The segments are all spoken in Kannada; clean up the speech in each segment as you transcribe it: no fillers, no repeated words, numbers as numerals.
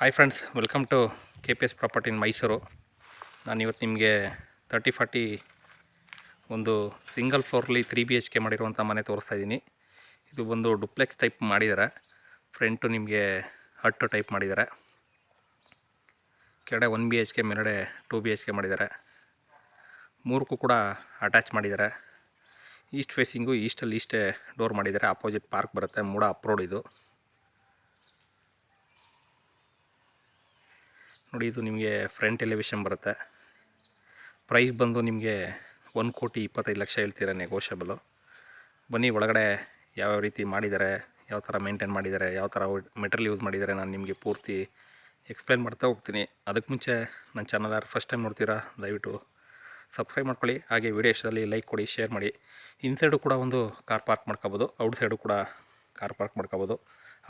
Hi friends, welcome to KPS property in Mysuru. ನಾನು ಇವತ್ತು ನಿಮಗೆ 30-40 ಒಂದು ಸಿಂಗಲ್ ಫ್ಲೋರ್ಲಿ 3 BHK ಮಾಡಿರುವಂಥ ಮನೆ ತೋರಿಸ್ತಾ ಇದ್ದೀನಿ. ಇದು ಒಂದು ಡುಪ್ಲೆಕ್ಸ್ ಟೈಪ್ ಮಾಡಿದ್ದಾರೆ. ಫ್ರಂಟು ನಿಮಗೆ ಹಟ್ಟು ಟೈಪ್ ಮಾಡಿದ್ದಾರೆ. ಕೆಳಗಡೆ 1 BHK, ಮೇಲ್ಗಡೆ 2 BHK ಮಾಡಿದ್ದಾರೆ. ಮೂರಕ್ಕೂ ಕೂಡ ಅಟ್ಯಾಚ್ ಮಾಡಿದ್ದಾರೆ. ಈಸ್ಟ್ ಫೇಸಿಂಗು ಈಸ್ಟಲ್ಲಿ ಈಸ್ಟೇ ಡೋರ್ ಮಾಡಿದ್ದಾರೆ. ಅಪೋಸಿಟ್ ಪಾರ್ಕ್ ಬರುತ್ತೆ. ಮೂಡ ಅಪ್ರೋಡ್ ಇದು ನೋಡಿ. ಇದು ನಿಮಗೆ ಫ್ರಂಟ್ ಎಲಿವೇಶನ್ ಬರುತ್ತೆ. ಪ್ರೈಸ್ ಬಂದು ನಿಮಗೆ 1,25,00,000 ಹೇಳ್ತೀರಾ, ನೆಗೋಷಿಯಬಲು. ಬನ್ನಿ ಒಳಗಡೆ ಯಾವ್ಯಾವ ರೀತಿ ಮಾಡಿದ್ದಾರೆ, ಯಾವ ಥರ ಮೇಂಟೈನ್ ಮಾಡಿದ್ದಾರೆ, ಯಾವ ಥರ ಮೆಟೀರಿಯಲ್ ಯೂಸ್ ಮಾಡಿದ್ದಾರೆ, ನಾನು ನಿಮಗೆ ಪೂರ್ತಿ ಎಕ್ಸ್ಪ್ಲೈನ್ ಮಾಡ್ತಾ ಹೋಗ್ತೀನಿ. ಅದಕ್ಕೆ ಮುಂಚೆ ನನ್ನ ಚಾನಲ್ ಯಾರು ಫಸ್ಟ್ ಟೈಮ್ ನೋಡ್ತೀರಾ ದಯವಿಟ್ಟು ಸಬ್ಸ್ಕ್ರೈಬ್ ಮಾಡ್ಕೊಳ್ಳಿ. ಹಾಗೆ ವಿಡಿಯೋ ಇಷ್ಟದಲ್ಲಿ ಲೈಕ್ ಕೊಡಿ, ಶೇರ್ ಮಾಡಿ. ಇನ್ಸೈಡು ಕೂಡ ಒಂದು ಕಾರ್ ಪಾರ್ಕ್ ಮಾಡ್ಕೋಬೋದು, ಔಟ್ ಸೈಡು ಕೂಡ ಕಾರ್ ಪಾರ್ಕ್ ಮಾಡ್ಕೋಬೋದು.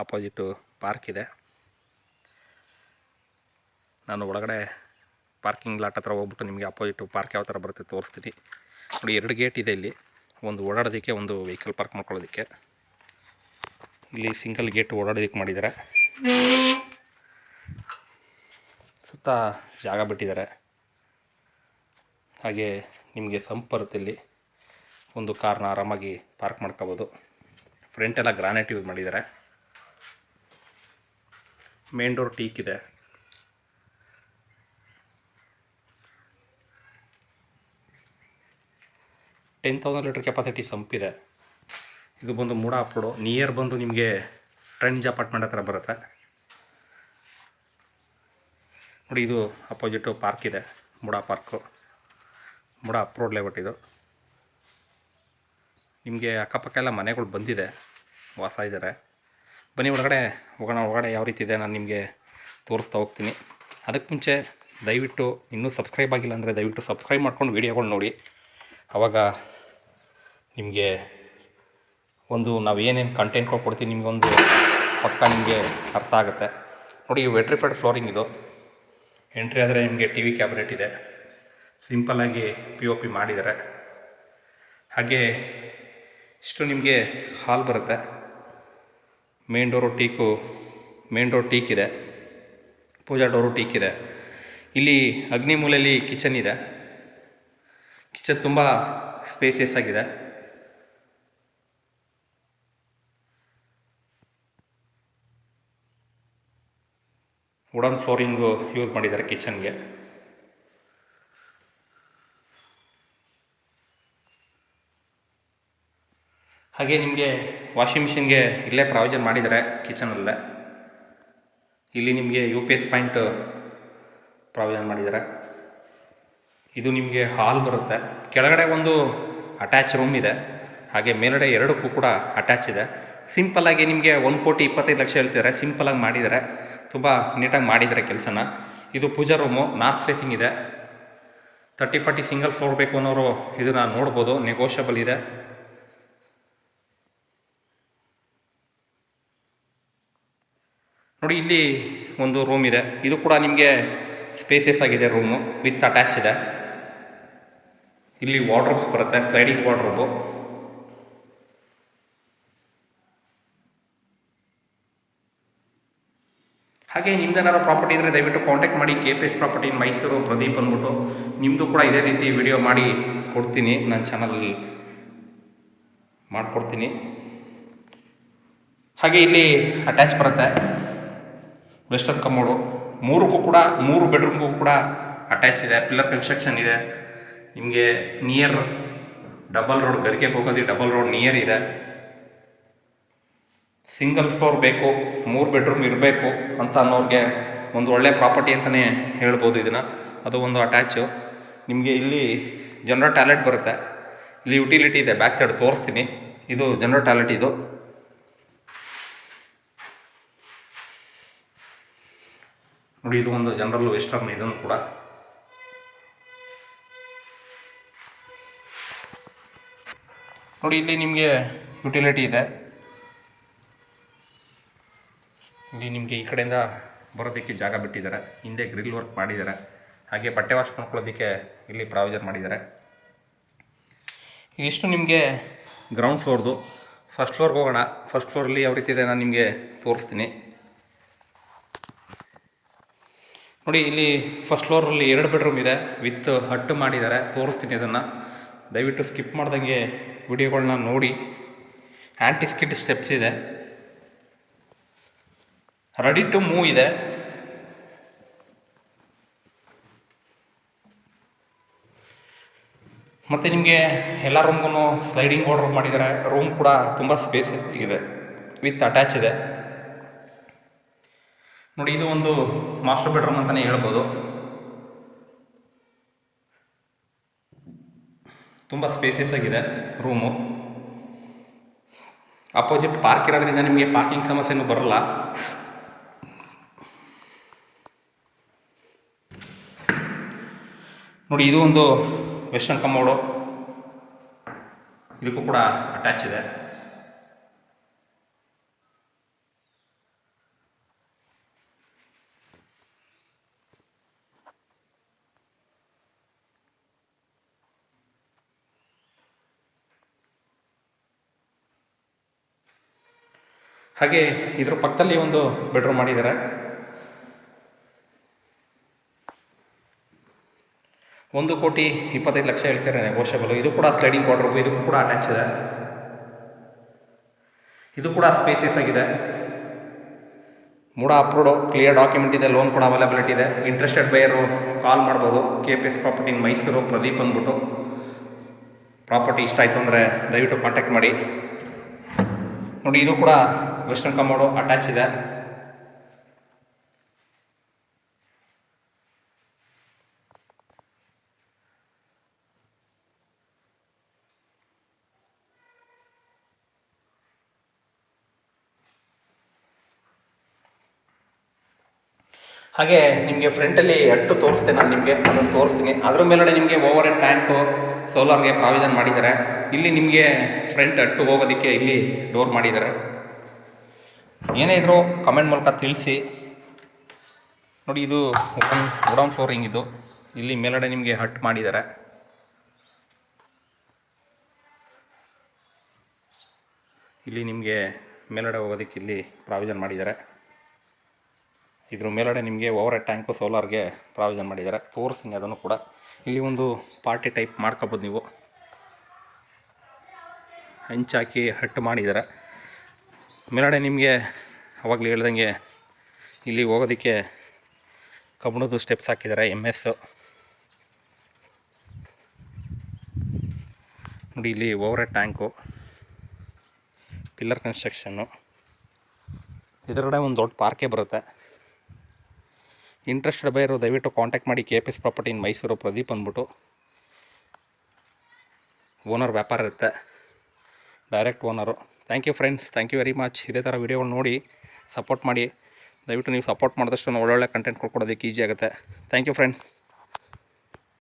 ಅಪೋಸಿಟು ಪಾರ್ಕ್ ಇದೆ. ನಾನು ಒಳಗಡೆ ಪಾರ್ಕಿಂಗ್ ಲಾಟ್ ಹತ್ರ ಹೋಗ್ಬಿಟ್ಟು ನಿಮಗೆ ಅಪೋಸಿಟು ಪಾರ್ಕ್ ಯಾವ ಥರ ಬರುತ್ತೆ ತೋರಿಸ್ತೀನಿ. ನೋಡಿ, 2 ಗೇಟ್ ಇದೆ ಇಲ್ಲಿ. ಒಂದು ಓಡಾಡೋದಕ್ಕೆ, ಒಂದು ವೆಹಿಕಲ್ ಪಾರ್ಕ್ ಮಾಡ್ಕೊಳ್ಳೋದಕ್ಕೆ. ಇಲ್ಲಿ ಸಿಂಗಲ್ ಗೇಟ್ ಓಡಾಡೋದಕ್ಕೆ ಮಾಡಿದ್ದಾರೆ. ಸುತ್ತ ಜಾಗ ಬಿಟ್ಟಿದ್ದಾರೆ. ಹಾಗೆ ನಿಮಗೆ ಸಂಪ್ ಬರುತ್ತೆ. ಇಲ್ಲಿ ಒಂದು ಕಾರ್ನ ಆರಾಮಾಗಿ ಪಾರ್ಕ್ ಮಾಡ್ಕೋಬೋದು. ಫ್ರಂಟೆಲ್ಲ ಗ್ರಾನೈಟ್ ಯೂಸ್ ಮಾಡಿದ್ದಾರೆ. ಮೇನ್ ಡೋರ್ ಟೀಕ್ ಇದೆ. $10,000 ಲೀಟರ್ ಕೆಪಾಸಿಟಿ ಸಂಪ್ ಇದೆ. ಇದು ಬಂದು ಮೂಡ ಅಪ್ರೋಡು. ನಿಯರ್ ಬಂದು ನಿಮಗೆ ಟ್ರೆಂಡ್ಜ್ ಅಪಾರ್ಟ್ಮೆಂಟ್ ಹತ್ರ ಬರುತ್ತೆ ನೋಡಿ. ಇದು ಅಪೋಸಿಟು ಪಾರ್ಕ್ ಇದೆ, ಮೂಡ ಪಾರ್ಕು, ಮೂಡ ಅಪ್ರೋಡ್ ಲೇಔಟ್ ಇದು. ನಿಮಗೆ ಅಕ್ಕಪಕ್ಕ ಎಲ್ಲ ಮನೆಗಳು ಬಂದಿದೆ, ವಾಸ ಇದ್ದಾರೆ. ಬನ್ನಿ ಒಳಗಡೆ ಹೋಗೋಣ. ಒಳಗಡೆ ಯಾವ ರೀತಿ ಇದೆ ನಾನು ನಿಮಗೆ ತೋರಿಸ್ತಾ ಹೋಗ್ತೀನಿ. ಅದಕ್ಕೆ ಮುಂಚೆ ದಯವಿಟ್ಟು ಇನ್ನೂ ಸಬ್ಸ್ಕ್ರೈಬ್ ಆಗಿಲ್ಲ ಅಂದರೆ ದಯವಿಟ್ಟು ಸಬ್ಸ್ಕ್ರೈಬ್ ಮಾಡ್ಕೊಂಡು ವೀಡಿಯೋಗಳು ನೋಡಿ. ಆವಾಗ ನಿಮಗೆ ಒಂದು ನಾವು ಏನೇನು ಕಂಟೆಂಟ್ಗಳು ಕೊಡ್ತೀವಿ ನಿಮಗೊಂದು ಪಕ್ಕ ನಿಮಗೆ ಅರ್ಥ ಆಗುತ್ತೆ ನೋಡಿ. ವೆಟ್ರಿಫೈಡ್ ಫ್ಲೋರಿಂಗ್ ಇದು. ಎಂಟ್ರಿ ಆದರೆ ನಿಮಗೆ TV ಕ್ಯಾಬಿನೆಟ್ ಇದೆ. ಸಿಂಪಲ್ಲಾಗಿ POP ಮಾಡಿದ್ದಾರೆ. ಹಾಗೆ ಇಷ್ಟು ನಿಮಗೆ ಹಾಲ್ ಬರುತ್ತೆ. ಮೇನ್ ಡೋರು ಟೀಕ್ ಇದೆ. ಪೂಜಾ ಡೋರು ಟೀಕ್ ಇದೆ. ಇಲ್ಲಿ ಅಗ್ನಿ ಮೂಲೆಯಲ್ಲಿ ಕಿಚನ್ ಇದೆ. ಕಿಚನ್ ತುಂಬ ಸ್ಪೇಸಿಯಸ್ ಆಗಿದೆ. ವುಡನ್ ಫ್ಲೋರಿಂಗು ಯೂಸ್ ಮಾಡಿದ್ದಾರೆ ಕಿಚನ್ಗೆ. ಹಾಗೆ ನಿಮಗೆ ವಾಷಿಂಗ್ ಮಿಷಿನ್ಗೆ ಇಲ್ಲೇ ಪ್ರಾವಿಷನ್ ಮಾಡಿದ್ದಾರೆ ಕಿಚನಲ್ಲೇ. ಇಲ್ಲಿ ನಿಮಗೆ UPS ಪಾಯಿಂಟ್ ಪ್ರಾವಿಷನ್ ಮಾಡಿದ್ದಾರೆ. ಇದು ನಿಮಗೆ ಹಾಲ್ ಬರುತ್ತೆ. ಕೆಳಗಡೆ ಒಂದು ಅಟ್ಯಾಚ್ ರೂಮ್ ಇದೆ. ಹಾಗೆ ಮೇಲ್ಗಡೆ 2ಕ್ಕೂ ಕೂಡ ಅಟ್ಯಾಚ್ ಇದೆ. ಸಿಂಪಲ್ಲಾಗಿ ನಿಮಗೆ 1,25,00,000 ಹೇಳ್ತಿದ್ದಾರೆ. ಸಿಂಪಲ್ಲಾಗಿ ಮಾಡಿದ್ದಾರೆ, ತುಂಬ ನೀಟಾಗಿ ಮಾಡಿದ್ದಾರೆ ಕೆಲಸನ. ಇದು ಪೂಜಾ ರೂಮು, ನಾರ್ತ್ ಫೇಸಿಂಗ್ ಇದೆ. 30-40 ಸಿಂಗಲ್ ಫ್ಲೋರ್ ಬೇಕು ಅನ್ನೋರು ಇದನ್ನು ನೋಡ್ಬೋದು, ನೆಗೋಷಿಯಬಲ್ ಇದೆ. ನೋಡಿ, ಇಲ್ಲಿ ಒಂದು ರೂಮ್ ಇದೆ. ಇದು ಕೂಡ ನಿಮಗೆ ಸ್ಪೇಸಿಯಸ್ ಆಗಿದೆ. ರೂಮು ವಿತ್ ಅಟ್ಯಾಚ್ ಇದೆ. ಇಲ್ಲಿ ವಾರ್ಡ್ರೋಬ್ಸ್ ಬರುತ್ತೆ, ಸ್ಲೈಡಿಂಗ್ ವಾರ್ಡ್ರೋಬು. ಹಾಗೆ ನಿಮ್ದೇನಾದ್ರು ಪ್ರಾಪರ್ಟಿ ಇದ್ದರೆ ದಯವಿಟ್ಟು ಕಾಂಟ್ಯಾಕ್ಟ್ ಮಾಡಿ. KPS property in Mysuru, Pradeep ಅಂದ್ಬಿಟ್ಟು. ನಿಮ್ಮದು ಕೂಡ ಇದೇ ರೀತಿ ವಿಡಿಯೋ ಮಾಡಿ ಕೊಡ್ತೀನಿ, ನನ್ನ ಚಾನಲಲ್ಲಿ ಮಾಡಿಕೊಡ್ತೀನಿ. ಹಾಗೆ ಇಲ್ಲಿ ಅಟ್ಯಾಚ್ ಬರುತ್ತೆ, ವೆಸ್ಟರ್ನ್ ಕಮೋಡು. 3 ಬೆಡ್ರೂಮ್ಗೂ ಕೂಡ ಅಟ್ಯಾಚ್ ಇದೆ. ಪಿಲ್ಲರ್ ಕನ್ಸ್ಟ್ರಕ್ಷನ್ ಇದೆ. ನಿಮಗೆ ನಿಯರ್ ಡಬಲ್ ರೋಡ್, ಗರಿಗೆ ಹೋಗೋದು ಡಬಲ್ ರೋಡ್ ನಿಯರ್ ಇದೆ. ಸಿಂಗಲ್ ಫ್ಲೋರ್ ಬೇಕು, 3 ಬೆಡ್ರೂಮ್ ಇರಬೇಕು ಅಂತ ಅನ್ನೋರಿಗೆ ಒಂದು ಒಳ್ಳೆ ಪ್ರಾಪರ್ಟಿ ಅಂತಲೇ ಹೇಳ್ಬೋದು ಇದನ್ನು. ಅದು ಒಂದು ಅಟ್ಯಾಚು. ನಿಮಗೆ ಇಲ್ಲಿ ಜನರಲ್ ಟಾಯ್ಲೆಟ್ ಬರುತ್ತೆ. ಇಲ್ಲಿ ಯುಟಿಲಿಟಿ ಇದೆ, ಬ್ಯಾಕ್ ಸೈಡ್ ತೋರಿಸ್ತೀನಿ. ಇದು ಜನರಲ್ ಟಾಯ್ಲೆಟ್ ಇದು. ನೋಡಿ, ಇದು ಒಂದು ಜನರಲ್ ವೆಸ್ಟರ್ನ್. ಇದನ್ನು ಕೂಡ ನೋಡಿ, ಇಲ್ಲಿ ನಿಮಗೆ ಯುಟಿಲಿಟಿ ಇದೆ. ಇಲ್ಲಿ ನಿಮಗೆ ಈ ಕಡೆಯಿಂದ ಬರೋದಕ್ಕೆ ಜಾಗ ಬಿಟ್ಟಿದ್ದಾರೆ. ಹಿಂದೆ ಗ್ರಿಲ್ ವರ್ಕ್ ಮಾಡಿದ್ದಾರೆ. ಹಾಗೆ ಬಟ್ಟೆ ವಾಶ್ ಮಾಡ್ಕೊಳ್ಳೋದಕ್ಕೆ ಇಲ್ಲಿ ಪ್ರಾವಿಷನ್ ಮಾಡಿದ್ದಾರೆ. ಇದಿಷ್ಟು ನಿಮಗೆ ಗ್ರೌಂಡ್ ಫ್ಲೋರ್ದು. ಫಸ್ಟ್ ಫ್ಲೋರ್ಗೆ ಹೋಗೋಣ. ಫಸ್ಟ್ ಫ್ಲೋರಲ್ಲಿ ಯಾವ ರೀತಿ ಇದೆ ನಾನು ನಿಮಗೆ ತೋರಿಸ್ತೀನಿ. ನೋಡಿ ಇಲ್ಲಿ ಫಸ್ಟ್ ಫ್ಲೋರಲ್ಲಿ 2 ಬೆಡ್ರೂಮ್ ಇದೆ, ವಿತ್ ಹಟ್ಟು ಮಾಡಿದ್ದಾರೆ. ತೋರಿಸ್ತೀನಿ ಅದನ್ನು, ದಯವಿಟ್ಟು ಸ್ಕಿಪ್ ಮಾಡ್ದಂಗೆ ವಿಡಿಯೋಗಳನ್ನ ನೋಡಿ. ಆ್ಯಂಟಿ ಸ್ಕಿಡ್ ಸ್ಟೆಪ್ಸ್ ಇದೆ, ರೆಡಿ ಟು ಮೂವ್ ಇದೆ. ಮತ್ತು ನಿಮಗೆ ಎಲ್ಲ ರೂಮ್ಗೂ ಸ್ಲೈಡಿಂಗ್ ವಾರ್ಡ್ರೋಬ್ ಮಾಡಿದ್ದಾರೆ. ರೂಮ್ ಕೂಡ ತುಂಬ ಸ್ಪೇಸಿಯಸ್ ಇದೆ, ವಿತ್ ಅಟ್ಯಾಚ್ ಇದೆ. ನೋಡಿ ಇದು ಒಂದು ಮಾಸ್ಟರ್ ಬೆಡ್ರೂಮ್ ಅಂತಲೇ ಹೇಳ್ಬೋದು. ತುಂಬ ಸ್ಪೇಸಿಯಸ್ ಆಗಿದೆ ರೂಮು. ಅಪೋಸಿಟ್ ಪಾರ್ಕ್ ಇರೋದ್ರಿಂದ ನಿಮಗೆ ಪಾರ್ಕಿಂಗ್ ಸಮಸ್ಯೆನೂ ಬರಲ್ಲ. ನೋಡಿ ಇದು ಒಂದು ವೆಸ್ಟರ್ನ್ ಕಮೋಡು, ಇದಕ್ಕೂ ಕೂಡ ಅಟ್ಯಾಚ್ ಇದೆ. ಹಾಗೆ ಇದ್ರ ಪಕ್ಕದಲ್ಲಿ ಒಂದು ಬೆಡ್ರೂಮ್ ಮಾಡಿದ್ದಾರೆ. 1,25,00,000 ಹೇಳ್ತಾರೆ ನೆಗೋಷಿಯಬಲ್. ಇದು ಕೂಡ ಸ್ಲೈಡಿಂಗ್ ವಾರ್ಡ್ರೋಬ್, ಇದಕ್ಕೂ ಕೂಡ ಅಟ್ಯಾಚ್ ಇದೆ. ಇದು ಕೂಡ ಸ್ಪೇಸಿಯಸ್ ಆಗಿದೆ. ಮೂಡ ಅಪ್ರೂವ್ಡು, ಕ್ಲಿಯರ್ ಡಾಕ್ಯುಮೆಂಟ್ ಇದೆ, ಲೋನ್ ಕೂಡ ಅವೈಲಬಿಲಿಟಿ ಇದೆ. ಇಂಟ್ರೆಸ್ಟೆಡ್ ಬೈಯರು ಕಾಲ್ ಮಾಡ್ಬೋದು. KPS property in Mysuru, Pradeep ಅಂದ್ಬಿಟ್ಟು. ಪ್ರಾಪರ್ಟಿ ಇಷ್ಟ ಆಯಿತು ಅಂದರೆ ದಯವಿಟ್ಟು ಕಾಂಟ್ಯಾಕ್ಟ್ ಮಾಡಿ. ನೋಡಿ ಇದು ಕೂಡ ವೆಸ್ಟರ್ನ್ ಕಮೋಡು, ಅಟ್ಯಾಚ್ ಇದೆ. ಹಾಗೆ ನಿಮಗೆ ಫ್ರಂಟಲ್ಲಿ ಹಟ್ಟು ತೋರಿಸ್ತೇನೆ ನಾನು ನಿಮಗೆ, ಅದನ್ನು ತೋರಿಸ್ತೀನಿ. ಅದ್ರ ಮೇಲ್ಗಡೆ ನಿಮಗೆ ಓವರ್ ಹೆಡ್ ಟ್ಯಾಂಕು ಸೋಲಾರ್ಗೆ ಪ್ರಾವಿಷನ್ ಮಾಡಿದ್ದಾರೆ. ಇಲ್ಲಿ ನಿಮಗೆ ಫ್ರಂಟ್ ಹಟ್ಟು ಹೋಗೋದಕ್ಕೆ ಇಲ್ಲಿ ಡೋರ್ ಮಾಡಿದ್ದಾರೆ. ಏನೇ ಇದ್ದರೂ ಕಮೆಂಟ್ ಮೂಲಕ ತಿಳಿಸಿ. ನೋಡಿ ಇದು ವುಡನ್ ಫ್ಲೋರಿಂಗ್ ಇದು. ಇಲ್ಲಿ ಮೇಲ್ಗಡೆ ನಿಮಗೆ ಹಟ್ ಮಾಡಿದ್ದಾರೆ. ಇಲ್ಲಿ ನಿಮಗೆ ಮೇಲ್ಗಡೆ ಹೋಗೋದಕ್ಕೆ ಇಲ್ಲಿ ಪ್ರಾವಿಷನ್ ಮಾಡಿದ್ದಾರೆ. ಇದ್ರ ಮೇಲ್ಗಡೆ ನಿಮಗೆ ಓವರ್ ಹೆಡ್ ಟ್ಯಾಂಕು ಸೋಲಾರ್ಗೆ ಪ್ರಾವಿಷನ್ ಮಾಡಿದ್ದಾರೆ. ತೋರಿಸ್ತೀನಿ ಅದನ್ನು ಕೂಡ. ಇಲ್ಲಿ ಒಂದು ಪಾರ್ಟಿ ಟೈಪ್ ಮಾಡ್ಕೋಬೋದು ನೀವು. ಹಂಚಾಕಿ ಹಟ್ಟು ಮಾಡಿದ್ದಾರೆ. ಮೇಲ್ಗಡೆ ನಿಮಗೆ ಅವಾಗಲೇ ಹೇಳ್ದಂಗೆ ಇಲ್ಲಿ ಹೋಗೋದಕ್ಕೆ ಕಬ್ಬಣದ್ದು ಸ್ಟೆಪ್ಸ್ ಹಾಕಿದ್ದಾರೆ, MS. ನೋಡಿ ಇಲ್ಲಿ overhead tank, pillar construction. ಇದರಗಡೆ ಒಂದು ದೊಡ್ಡ ಪಾರ್ಕೇ ಬರುತ್ತೆ. ಇಂಟ್ರೆಸ್ಟೆಡ್ ಬೈಯರು ದಯವಿಟ್ಟು ಕಾಂಟ್ಯಾಕ್ಟ್ ಮಾಡಿ. KPS property in Mysuru, Pradeep ಅಂದ್ಬಿಟ್ಟು. ಓನರ್ ವ್ಯಾಪಾರ ಇರುತ್ತೆ, direct owner. Thank you friends, thank you very much. ಇದೇ ಥರ ವೀಡಿಯೋಗಳು ನೋಡಿ ಸಪೋರ್ಟ್ ಮಾಡಿ. ದಯವಿಟ್ಟು ನೀವು ಸಪೋರ್ಟ್ ಮಾಡಿದಷ್ಟು ಒಳ್ಳೊಳ್ಳೆ ಕಂಟೆಂಟ್ ಕೊಡೋದಕ್ಕೆ ಈಸಿ ಆಗುತ್ತೆ. Thank you friends.